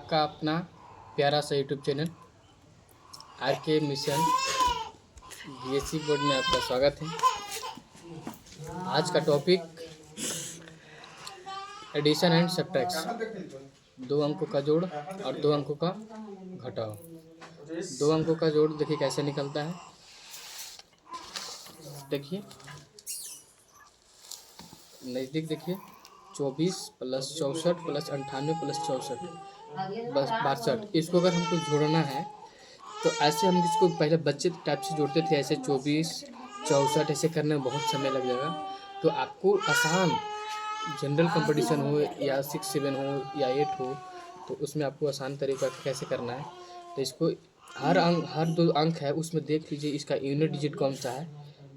आपका अपना प्यारा सा यूट्यूब चैनल आर के मिशन बीएससी बोर्ड में आपका स्वागत है। आज का टॉपिक एडिशन एंड सब्ट्रैक्शन, 2 अंकों का जोड़ और 2 अंकों का घटाव। 2 अंकों का जोड़ देखिए कैसे निकलता है। देखिए नज़दीक देखिए 24 + 64 + 98 + 64 बस 62। इसको अगर हमको जोड़ना है तो ऐसे हम इसको पहले बच्चे टाइप से जोड़ते थे, ऐसे 24 64 ऐसे करने में बहुत समय लग जाएगा। तो आपको आसान जनरल कंपटीशन हो या 6 7 हो या 8 हो तो उसमें आपको आसान तरीका कैसे करना है। तो इसको हर 2 अंक है उसमें देख लीजिए इसका यूनिट डिजिट कौन सा है।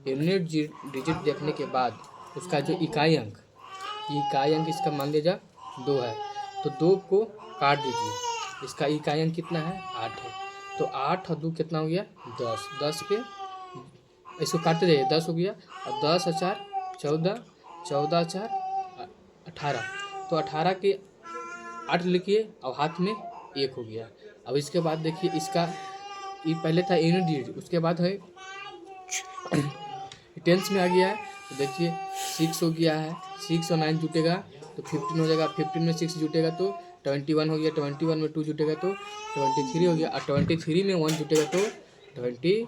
यूनिट डिजिट देखने के बाद उसका जो इकाई अंक इसका मान लीजिए 2 है तो 2 को काट दीजिए। इसका इकाई अंक कितना है 8 है तो 8 और 2 कितना हो गया 10। 10 के इसको काटते जाइए 10 हो गया और 10 और 4 14 14 और 4 18। तो 18 के 8 लिखिए और हाथ में 1 हो गया। अब इसके बाद देखिए इसका ये पहले था यूनिट डिजिट, उसके बाद है टेंस में आ गया है। तो देखिए 6 हो गया है, 6 और 9 जुटेगा तो 15 हो जाएगा, 15 में 6 जुटेगा तो 21 हो गया, 21 में 2 जुटेगा तो 23 हो गया और 23 में 1 जुटेगा तो 24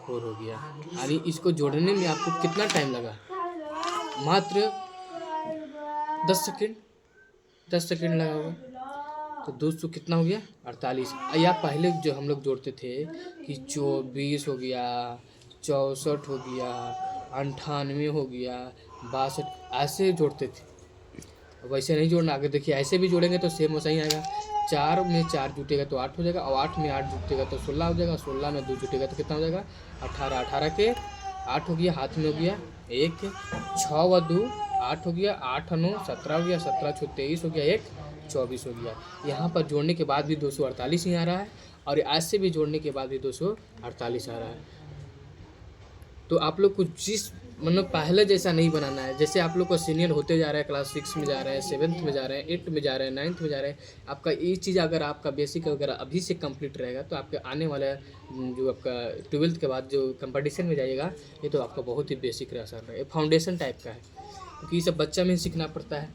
हो गया। यानी इसको जोड़ने में आपको कितना टाइम लगा, मात्र 10 सेकेंड 10 सेकेंड लगा होगा। तो 200 कितना हो गया 48। या पहले जो हम लोग जोड़ते थे कि 24 हो गया, 64 हो गया, 98 हो गया, 62 ऐसे जोड़ते थे। वैसे नहीं जोड़ना, आगे देखिए ऐसे भी जोड़ेंगे तो सेम वैसा ही आएगा। 4 में 4 जुटेगा तो 8 हो जाएगा और 8 में 8 जुटेगा तो 16 हो जाएगा, 16 में 2 जुटेगा तो कितना हो जाएगा 18। 18 के 8 हो गया, हाथ में हो गया 1, 6 व 2 8 हो गया, 8 और 9 17 हो गया, 17 × 23 हो गया, 1 24 हो गया। यहाँ पर जोड़ने के बाद भी 248 ही आ रहा है और ऐसे भी जोड़ने के बाद भी 248 आ रहा है। तो आप लोग को जिस मतलब पहले जैसा नहीं बनाना है। जैसे आप लोग को सीनियर होते जा रहे हैं, क्लास 6 में जा रहे हैं, 7th में जा रहे हैं, 8th में जा रहे हैं, 9th में जा रहे हैं, आपका ये चीज़ अगर आपका बेसिक वगैरह अभी से कंप्लीट रहेगा तो आपके आने वाला जो आपका 12th के बाद जो कंपटीशन में जाइएगा ये तो आपका बहुत ही बेसिक आसान है, फाउंडेशन टाइप का है क्योंकि ये सब बच्चा में ही सीखना पड़ता है।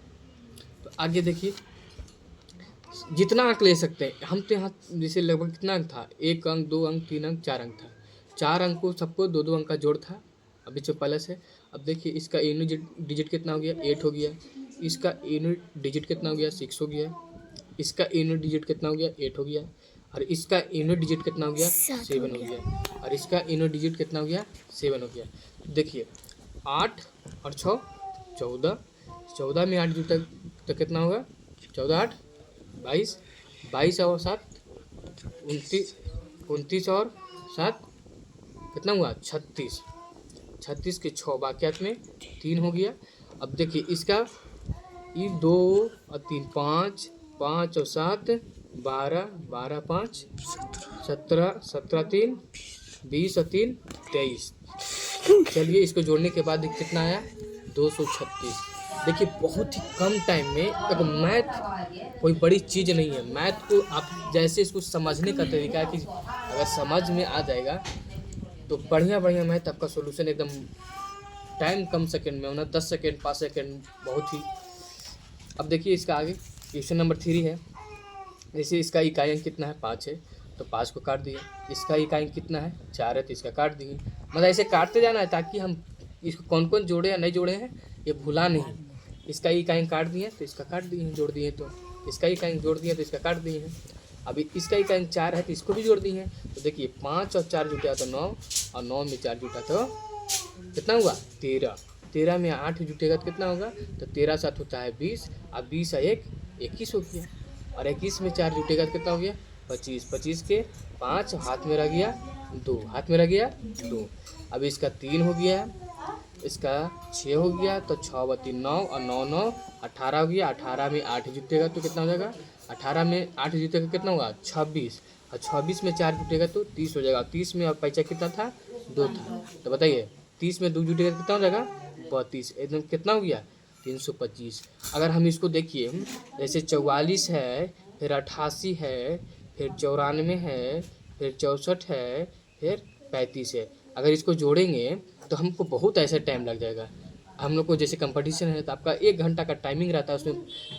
तो आगे देखिए जितना अंक ले सकते हैं हम तो यहाँ जैसे लगभग कितना अंक था 1 अंक 2 अंक 3 अंक 4 अंक था। 4 अंक को सबको 2-2 अंक का जोड़ था अभी जो प्लस है। अब देखिए इसका यूनिट डिजिट कितना हो गया 8 हो गया, इसका यूनिट डिजिट कितना हो गया 6 हो गया, इसका यूनिट डिजिट कितना हो गया 8 हो गया और इसका यूनिट डिजिट कितना हो गया 7 हो गया और इसका यूनिट डिजिट कितना हो गया 7 हो गया। देखिए 8 और 6 14, 14 में 8 जुटा तो कितना होगा 14 8 22, 22 और 7 29, 29 और 7 कितना हुआ 36, 36 के 6 बाकियात में 3 हो गया। अब देखिए इसका ये 2 और 3 5, 5 और 7 12, 12 5 17, 17 3 20 और 3 23। चलिए इसको जोड़ने के बाद कितना आया 236। देखिए बहुत ही कम टाइम में, देखो मैथ कोई बड़ी चीज़ नहीं है। मैथ को आप जैसे इसको समझने का तरीका है कि अगर समझ में आ जाएगा तो बढ़िया मैथ आपका सॉल्यूशन एकदम टाइम कम सेकंड में होना, 10 सेकंड 5 सेकंड बहुत ही। अब देखिए इसका आगे क्वेश्चन नंबर 3 है। जैसे इसका इकाई अंक कितना है 5 है तो 5 को काट दिए। इसका इकाई अंक कितना है 4 है तो इसका काट दिए। मतलब ऐसे काटते जाना है ताकि हम इसको कौन कौन जोड़े या नहीं जोड़े हैं ये भूला नहीं। इसका इकाई अंक काट दिए तो इसका काट दिए हैं, जोड़ दिए तो इसका इकाई अंक जोड़ दिए तो इसका काट दिए हैं। अभी इसका इकाई अंक 4 है तो इसको भी जोड़ दिए हैं। तो देखिए 5 और 4 जुटा तो 9 और 9 में 4 जुटा तो कितना हुआ 13, 13 में 8 जुटेगा तो कितना होगा तो 13 7 होता है 20 और 20 और 1 21 हो गया और 21 में 4 जुटेगा तो कितना हो गया 25, 25 के 5 हाथ में रह गया 2, हाथ में रह गया 2। अभी इसका 3 हो गया, इसका 6 हो गया तो 6 व 3 9 और 9 9 18 हो गया। 18 में 8 जुटेगा तो कितना हो जाएगा 18 में 8 जुटेगा कितना होगा 26 और 26 में 4 जुटेगा तो 30 हो जाएगा। 30 में अब पैसा कितना था 2 था तो बताइए 30 में 2 जुटेगा कितना हो जाएगा 32, एकदम कितना हो गया 325। अगर हम इसको देखिए जैसे 44 है फिर 88 है, फिर 94 है, फिर 64 है, फिर 35 है। अगर इसको जोड़ेंगे तो हमको बहुत ऐसा टाइम लग जाएगा। हम लोग को जैसे कंपटीशन है तो आपका 1 घंटा का टाइमिंग रहता है, उसमें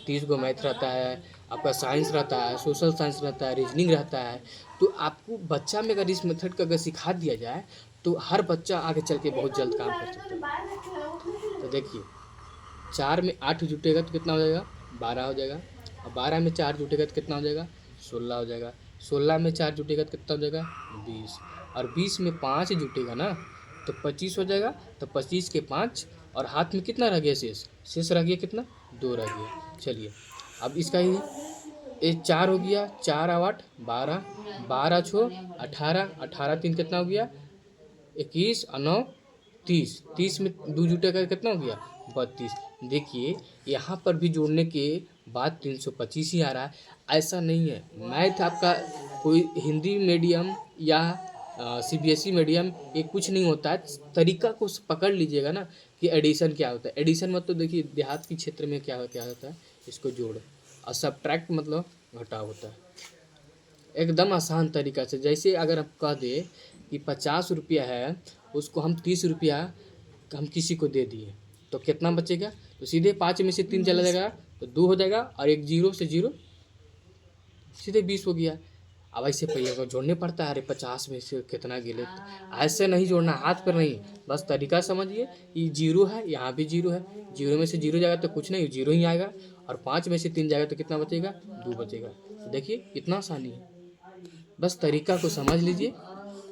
30 गो मैथ रहता है, आपका साइंस रहता है, सोशल साइंस रहता है, रीजनिंग रहता है। तो आपको बच्चा में अगर इस मेथड का अगर सिखा दिया जाए तो हर बच्चा आगे चल के बहुत जल्द काम कर सकता है। तो देखिए 4 में 8 जुटेगा तो कितना हो जाएगा, 12 हो जाएगा। और 12 में 4 जुटेगा तो कितना हो जाएगा, 16 हो जाएगा। 16 में 4 जुटेगा तो कितना हो जाएगा, 20। और 20 में 5 जुटेगा ना तो 25 हो जाएगा। तो 25 के 5 और हाथ में कितना रह गया, शेष रह गया कितना, 2 रह गया। चलिए अब इसका ही ये 4 हो गया, 4 और 8 12, 12 छो 18, 18 3 कितना हो गया, 21 और 9 30, 30 में 2 जुटेगा कितना हो गया, 32। देखिए यहाँ पर भी जोड़ने के बाद 325 ही आ रहा है। ऐसा नहीं है, मैथ आपका कोई हिंदी मीडियम या सीबीएसई मीडियम ये कुछ नहीं होता है। तरीका को पकड़ लीजिएगा ना कि एडिशन क्या होता है। एडिशन मतलब देखिए देहात के क्षेत्र में क्या होता है, इसको जोड़। और सब्ट्रैक्ट मतलब घटाव होता है। एकदम आसान तरीका से, जैसे अगर आप कह दे कि 50 रुपया है, उसको हम 30 रुपया हम किसी को दे दिए तो कितना बचेगा, तो सीधे 5 में से 3 चला जाएगा तो 2 हो जाएगा, और एक 0 से 0 सीधे 20 हो गया। अब ऐसे पहिए को जोड़ने पड़ता है, अरे 50 में से कितना गिले, ऐसे नहीं जोड़ना, हाथ पर नहीं, बस तरीका समझिए। ये 0 है, यहाँ भी 0 है, 0 में से 0 जाएगा तो कुछ नहीं, 0 ही आएगा। और 5 में से 3 जाएगा तो कितना बचेगा, 2 बचेगा। तो देखिए कितना आसानी है, बस तरीका को समझ लीजिए,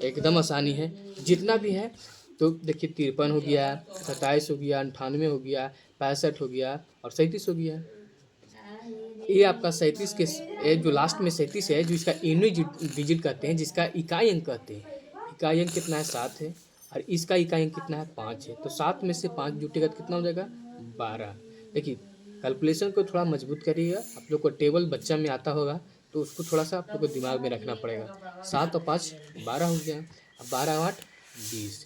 एकदम आसानी है। जितना भी है तो देखिए 53 हो गया, 27 हो गया, 98 हो गया, 65 हो गया और 37 हो गया। ये आपका 37 के जो लास्ट में 37 है, जो इसका यूनिट डिजिट कहते हैं, जिसका इकाई अंक कहते हैं। इकाई अंक कितना है, 7 है, और इसका इकाई अंक कितना है, 5 है। तो 7 में से 5 जुटेगा तो कितना हो जाएगा, 12। देखिए कैलकुलेशन को थोड़ा मजबूत करिएगा। आप लोग को टेबल बच्चा में आता होगा तो उसको थोड़ा सा आप लोग को दिमाग में रखना पड़ेगा। 7 और 5 12 हो गया, अब 12 और 8 20,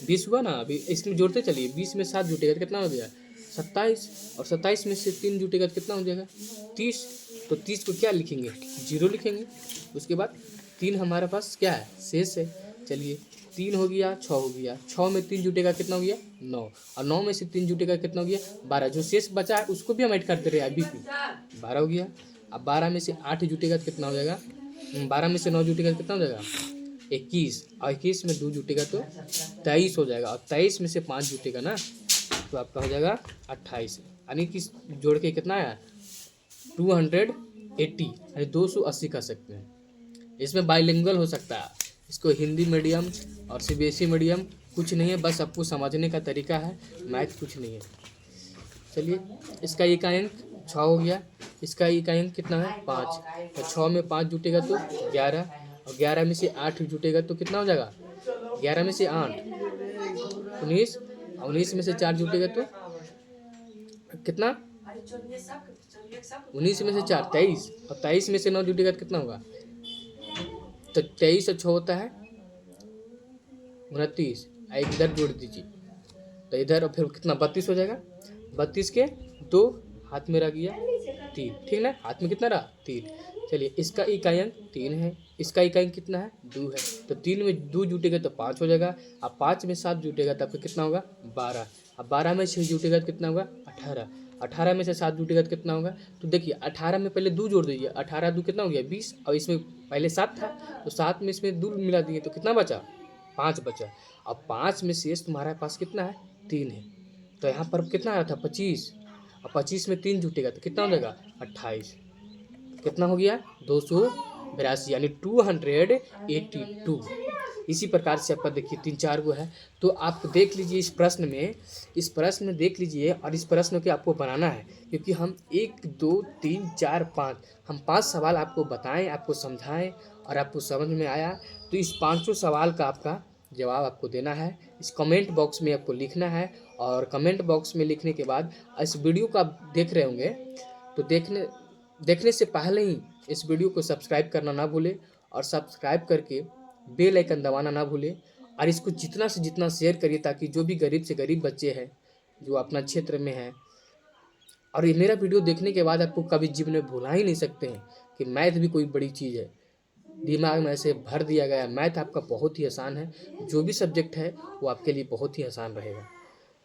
20 हुआ ना। अभी इसमें जोड़ते चलिए, 20 में 7 जुटेगा तो कितना हो गया, 27, और 27 में से 3 जुटेगा तो कितना हो जाएगा, 30। तो 30 को क्या लिखेंगे, 0 लिखेंगे। उसके बाद 3 हमारे पास क्या है, शेष है। चलिए 3 हो गया, 6 हो गया, 6 में 3 जुटेगा कितना हो गया, 9, और 9 में से 3 जुटेगा कितना हो गया, 12। जो शेष बचा है उसको भी हम ऐड करते रहे, अभी भी 12 हो गया। अब 12 में से 8 जुटेगा तो कितना हो जाएगा, 12 में से 9 जुटेगा तो कितना हो जाएगा, 21, और 21 में 2 जुटेगा तो 23 हो जाएगा। और 23 में से 5 जुटेगा ना तो आपका हो जाएगा 28, यानी कि जोड़ के कितना है, 280, यानी 280 कर सकते हैं। इसमें बाइलिंगुअल हो सकता है, इसको हिंदी मीडियम और सीबीएसई मीडियम कुछ नहीं है, बस आपको समझने का तरीका है, मैथ कुछ नहीं है। चलिए इसका इकाई अंक 6 हो गया, इसका इकाई अंक कितना है, 5। तो 6 में 5 जुटेगा तो 11, और 11 में से 8 जुटेगा तो कितना हो जाएगा, 11 में से 8 19, 19 में से 4 जुटेगा तो कितना, 19 में से 4 23, और 23 में से 9 जुटेगा तो कितना होगा, तो 23 और 6 होता है 29, एक इधर जोड़ दीजिए तो इधर, और फिर कितना 32 हो जाएगा। 32 के 2 हाथ में रह गया 3, ठीक ना, हाथ में कितना रहा 3। चलिए इसका इकाई अंक 3 है, इसका इकाई अंक कितना है, 2 है। तो 3 में 2 जुटेगा तो 5 हो जाएगा। अब 5 में 7 जुटेगा तो आपका कितना होगा, 12। अब 12 में 6 जुटेगा तो कितना होगा, 18। 18 में से 7 जुटेगा तो कितना होगा, तो देखिए 18 में पहले 2 जोड़ दीजिए, 18 2 कितना हो गया, 20, और इसमें पहले 7 था तो 7 में इसमें 2 मिला दिए तो कितना बचा, 5 बचा। अब 5 में शेष तुम्हारे पास कितना है, 3 है। तो यहाँ पर कितना आया था, 25, और 25 में 3 जुटेगा तो कितना हो जाएगा, 28। कितना हो गया, 282, यानी 282। इसी प्रकार से आपका देखिए 3-4 गो है। तो आप देख लीजिए इस प्रश्न में देख लीजिए, और इस प्रश्न को आपको बनाना है, क्योंकि हम 1 2 3 4 5 हम 5 सवाल आपको बताएं, आपको समझाएं, और आपको समझ में आया तो इस 5 सवाल का आपका जवाब आपको देना है। इस कमेंट बॉक्स में आपको लिखना है, और कमेंट बॉक्स में लिखने के बाद इस वीडियो को आप देख रहे होंगे तो देखने से पहले ही इस वीडियो को सब्सक्राइब करना ना भूलें, और सब्सक्राइब करके बेल आइकन दबाना ना भूलें, और इसको जितना से जितना शेयर करिए, ताकि जो भी गरीब से गरीब बच्चे हैं जो अपना क्षेत्र में हैं और ये मेरा वीडियो देखने के बाद आपको कभी जीवन में भुला ही नहीं सकते हैं कि मैथ भी कोई बड़ी चीज़ है। दिमाग में ऐसे भर दिया गया है। मैथ आपका बहुत ही आसान है, जो भी सब्जेक्ट है वो आपके लिए बहुत ही आसान रहेगा।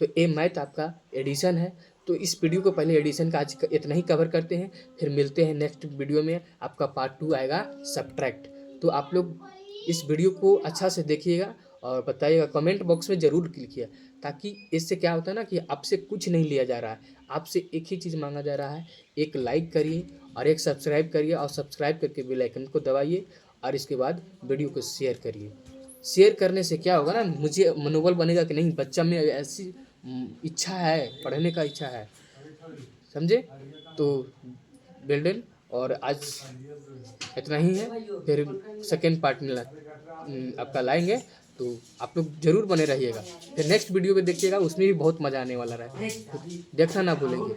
तो ये मैथ आपका एडिशन है। तो इस वीडियो को पहले एडिशन का आज इतना ही कवर करते हैं, फिर मिलते हैं नेक्स्ट वीडियो में। आपका पार्ट 2 आएगा सब्ट्रैक्ट। तो आप लोग इस वीडियो को अच्छा से देखिएगा और बताइएगा, कमेंट बॉक्स में ज़रूर लिखिए, ताकि इससे क्या होता है ना कि आपसे कुछ नहीं लिया जा रहा है, आपसे एक ही चीज़ मांगा जा रहा है, एक लाइक करिए और एक सब्सक्राइब करिए, और सब्सक्राइब करके बेल आइकन को दबाइए और इसके बाद वीडियो को शेयर करिए। शेयर करने से क्या होगा ना, मुझे मनोबल बनेगा कि नहीं, बच्चा में ऐसी इच्छा है, पढ़ने का इच्छा है, समझे। तो बिल्डन, और आज इतना ही है, फिर सेकेंड पार्ट में आपका लाएंगे। तो आप लोग जरूर बने रहिएगा, फिर नेक्स्ट वीडियो में देखिएगा, उसमें भी बहुत मज़ा आने वाला है, देखना ना भूलेंगे।